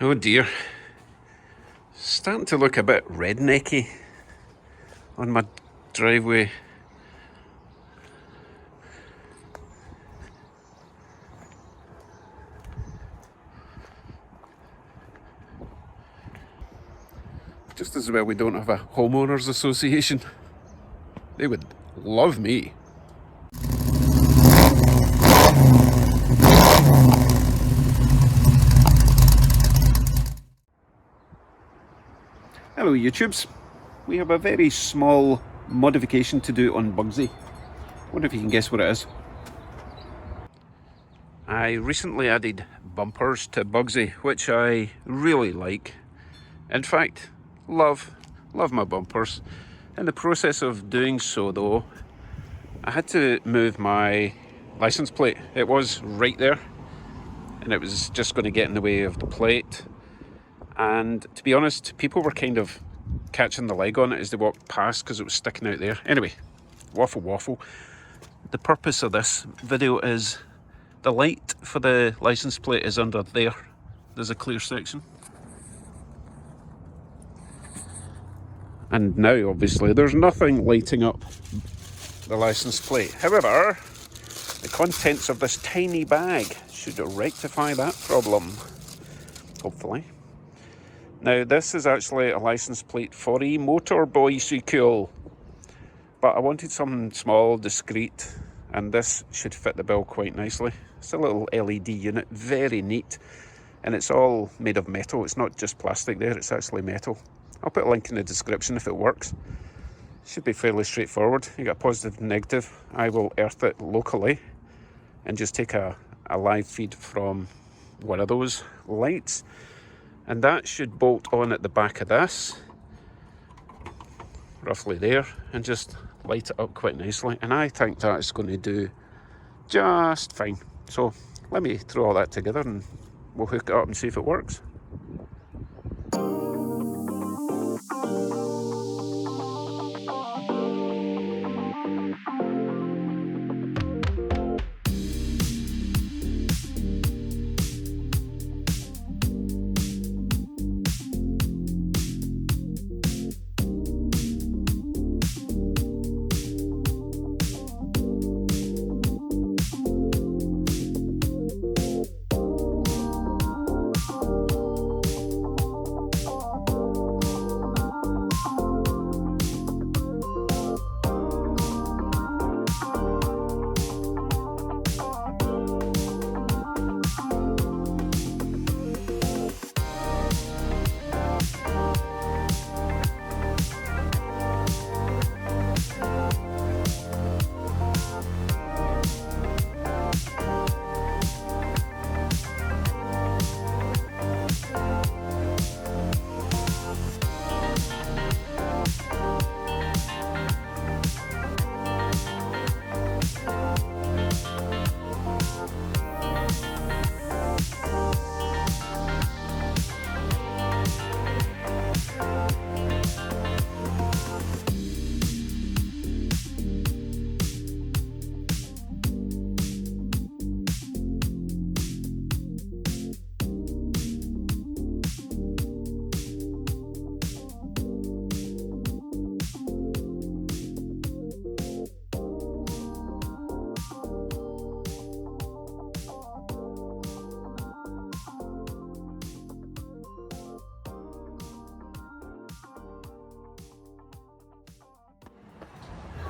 Oh dear, starting to look a bit rednecky on my driveway. Just as well we don't have a homeowners association. They would love me. Hello YouTubes. We have a very small modification to do on Bugsy. Wonder if you can guess what it is. I recently added bumpers to Bugsy, which I really like. In fact, love my bumpers. In the process of doing so though, I had to move my license plate. It was right there and it was just going to get in the way of the plate. And to be honest, people were kind of catching the leg on it as they walked past because it was sticking out there. Anyway, waffle. The purpose of this video is the light for the license plate is under there. There's a clear section. And now obviously there's nothing lighting up the license plate. However, the contents of this tiny bag should rectify that problem, hopefully. Now this is actually a license plate for a motor bicycle, but I wanted something small, discreet, and this should fit the bill quite nicely. It's a little LED unit, very neat, and it's all made of metal. It's not just plastic there, it's actually metal. I'll put a link in the description if it works. Should be fairly straightforward. You got a positive and negative. I will earth it locally and just take a live feed from one of those lights. And that should bolt on at the back of this, roughly there, and just light it up quite nicely. And I think that's going to do just fine. So let me throw all that together and we'll hook it up and see if it works.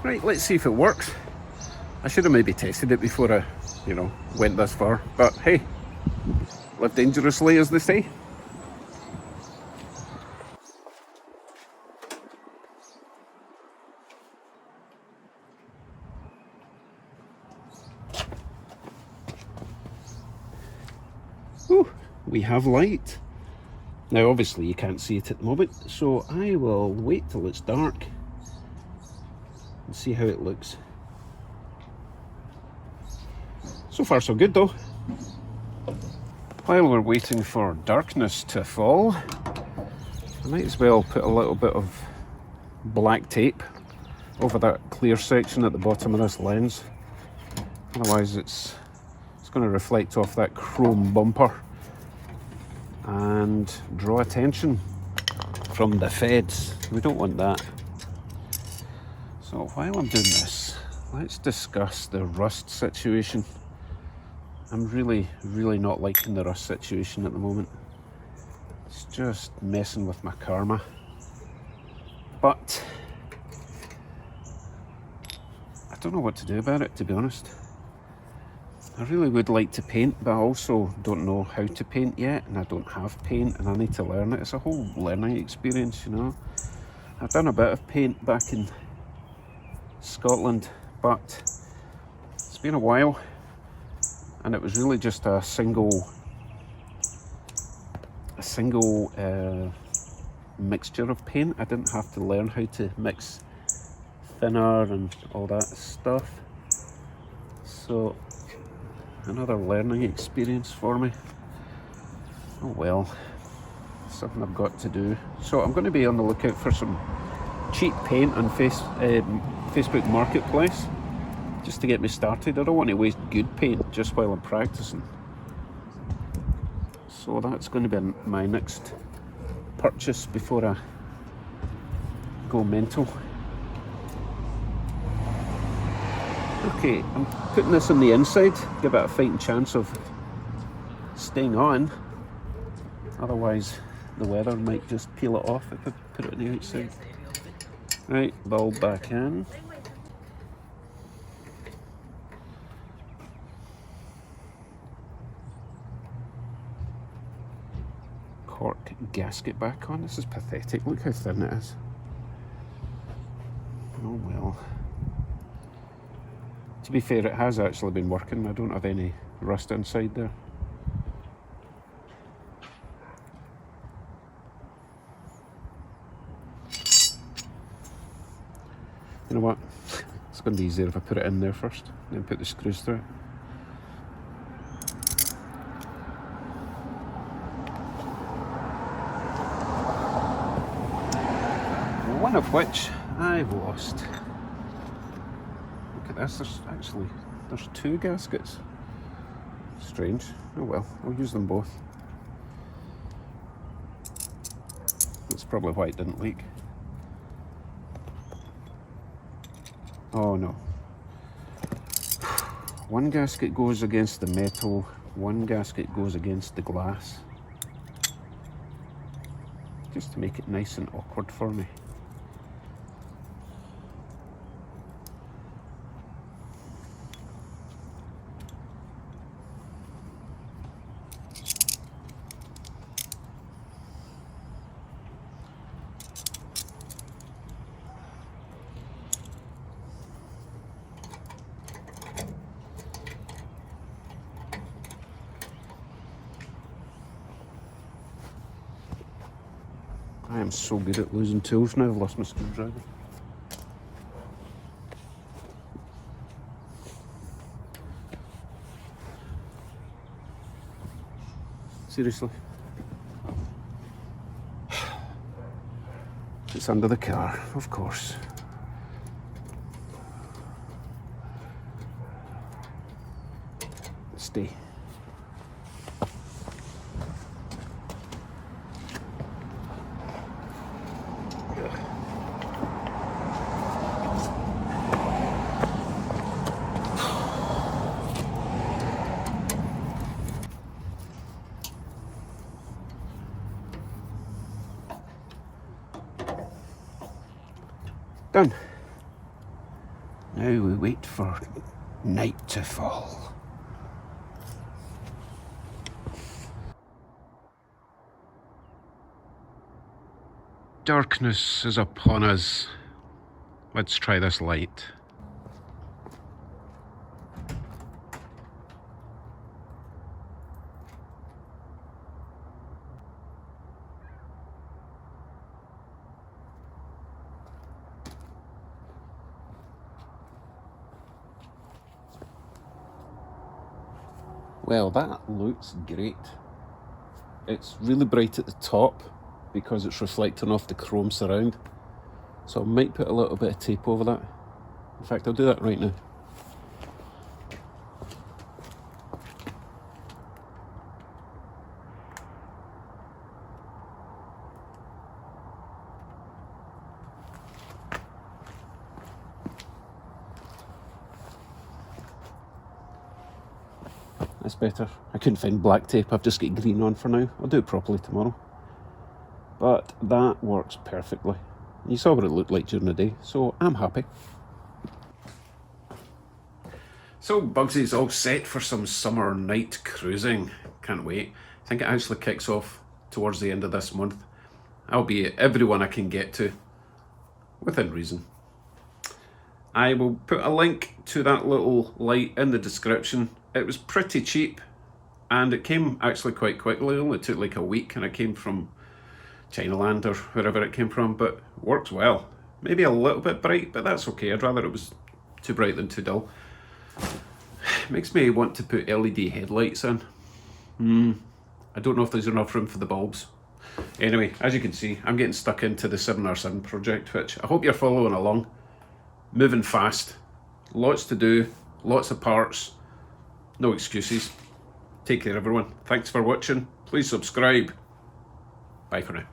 Right, let's see if it works. I should have maybe tested it before I, went this far. But hey, live dangerously, as they say. Ooh, we have light. Now obviously you can't see it at the moment, so I will wait till it's dark and see how it looks. So far so good though. While we're waiting for darkness to fall, I might as well put a little bit of black tape over that clear section at the bottom of this lens. Otherwise it's going to reflect off that chrome bumper. and draw attention from the feds. We don't want that. So while I'm doing this, let's discuss the rust situation. I'm really not liking the rust situation at the moment. It's just messing with my karma. But I don't know what to do about it, to be honest. I really would like to paint, but I also don't know how to paint yet, and I don't have paint, and I need to learn it. It's a whole learning experience, you know. I've done a bit of paint back in Scotland, but it's been a while, and it was really just a single mixture of paint. I didn't have to learn how to mix thinner and all that stuff. So another learning experience for me. Oh well, something I've got to do. So I'm going to be on the lookout for some cheap paint on Facebook Marketplace, just to get me started. I don't want to waste good paint just while I'm practicing. So that's going to be my next purchase before I go mental. Okay, I'm putting this on the inside, give it a fighting chance of staying on. Otherwise, the weather might just peel it off if I put it on the outside. Right, bulb back in. Cork gasket back on. This is pathetic. Look how thin it is. Oh well. To be fair, it has actually been working. I don't have any rust inside there. You know what? It's going to be easier if I put it in there first, then put the screws through it. One of which I've lost. Look at this, there's two gaskets. Strange. Oh well, I'll use them both. That's probably why it didn't leak. Oh no. One gasket goes against the metal, one gasket goes against the glass. Just to make it nice and awkward for me. I am so good at losing tools now, I've lost my screwdriver. Seriously. It's under the car, of course. Stay. Done. Now we wait for night to fall. Darkness is upon us. Let's try this light. Well, that looks great. It's really bright at the top because it's reflecting off the chrome surround. So I might put a little bit of tape over that. In fact, I'll do that right now. That's better. I couldn't find black tape. I've just got green on for now. I'll do it properly tomorrow. But that works perfectly. You saw what it looked like during the day, so I'm happy. So Bugsy's all set for some summer night cruising. Can't wait. I think it actually kicks off towards the end of this month. I'll be at everyone I can get to, within reason. I will put a link to that little light in the description. It was pretty cheap and it came actually quite quickly. It only took like a week and it came from Chinaland or wherever it came from, but works well. Maybe a little bit bright, but that's okay. I'd rather it was too bright than too dull. Makes me want to put LED headlights in. I don't know if there's enough room for the bulbs. Anyway, as you can see, I'm getting stuck into the 7R7 project, which I hope you're following along. Moving fast, lots to do, lots of parts, no excuses. Take care everyone, thanks for watching, please subscribe. Bye for now.